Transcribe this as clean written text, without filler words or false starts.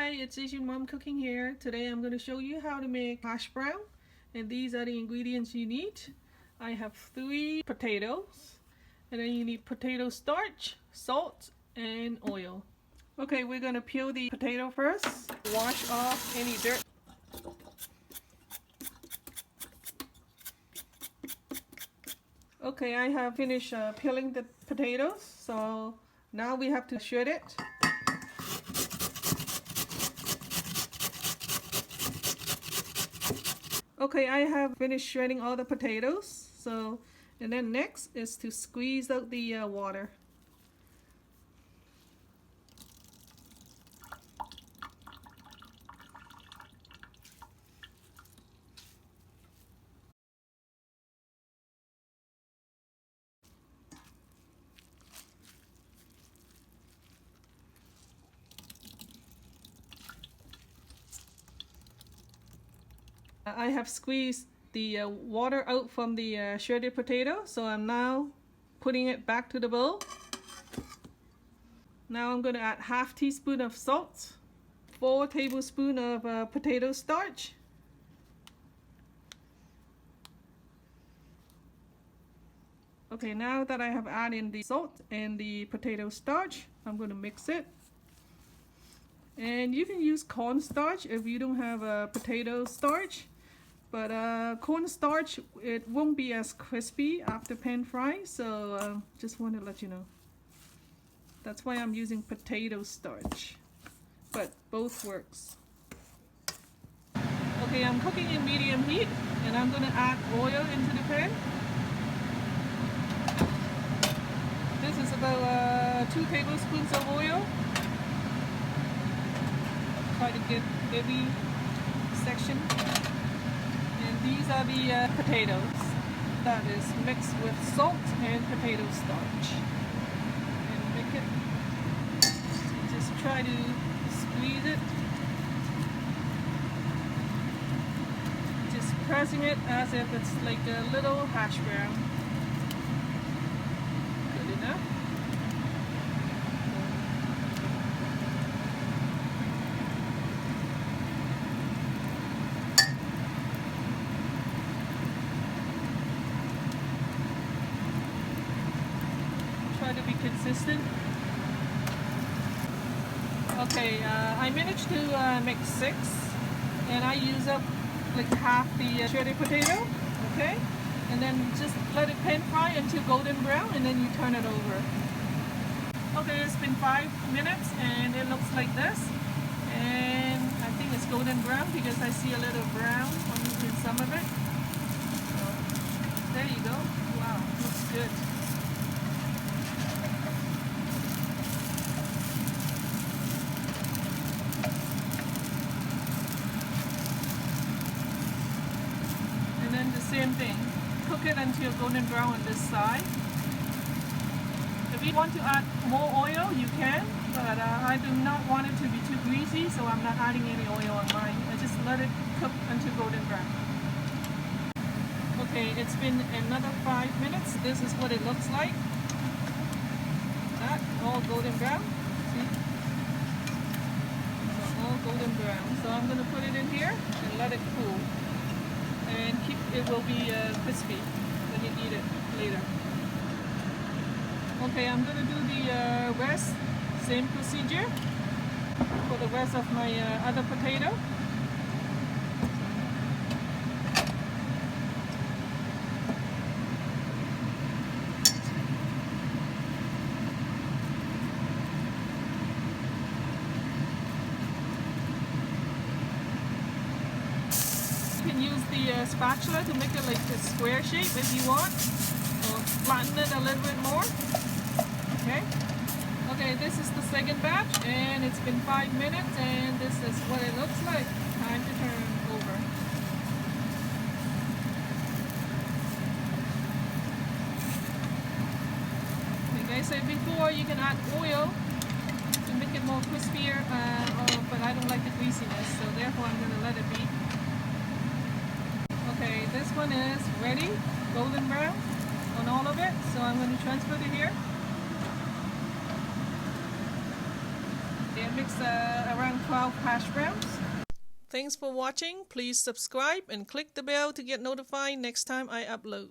Hi, it's Asian Mom Cooking here. Today I'm going to show you how to make hash brown, and these are the ingredients you need. I have 3 potatoes, and then you need potato starch, salt, and oil. Okay, we're going to peel the potato first. Wash off any dirt. Okay, I have finished peeling the potatoes, so now we have to shred it. Okay, I have finished shredding all the potatoes, and then next is to squeeze out the water. I have squeezed the water out from the shredded potato, so I'm now putting it back to the bowl. Now I'm going to add ½ teaspoon of salt, 4 tablespoons of potato starch, okay, now that I have added in the salt and the potato starch, I'm going to mix it. And you can use cornstarch if you don't have potato starch. But cornstarch, it won't be as crispy after pan fry, so just want to let you know. That's why I'm using potato starch, but both works. Okay, I'm cooking in medium heat, and I'm going to add oil into the pan. This is about 2 tablespoons of oil. Try to get every section. These are the potatoes that is mixed with salt and potato starch. And make it, just try to squeeze it. Just pressing it as if it's like a little hash brown. Good enough. To be consistent. Okay, I managed to make 6, and I use up like half the shredded potato. Okay, and then just let it pan fry until golden brown, and then you turn it over. Okay, it's been 5 minutes, and it looks like this. And I think it's golden brown because I see a little brown in some of it. So, there you go. Wow, looks good. Same thing, cook it until golden brown on this side. If you want to add more oil, you can, but I do not want it to be too greasy, so I'm not adding any oil on mine. I just let it cook until golden brown. Okay, it's been another 5 minutes. This is what it looks like. That, all golden brown. See? So all golden brown. So I'm going to put it in here and let it cool. And it will be crispy when you eat it later. Okay, I'm going to do the rest, same procedure for the rest of my other potato. You can use the spatula to make it like a square shape if you want, or flatten it a little bit more. Okay. Okay, this is the second batch, and it's been 5 minutes, and this is what it looks like. Time to turn over. Like I said before, you can add oil to make it more crispier, but I don't like the greasiness, so therefore I'm going to let it be. Okay, this one is ready, golden brown on all of it, so I'm going to transfer it here. They mix around 12 hash browns. Thanks for watching. Please subscribe and click the bell to get notified next time I upload.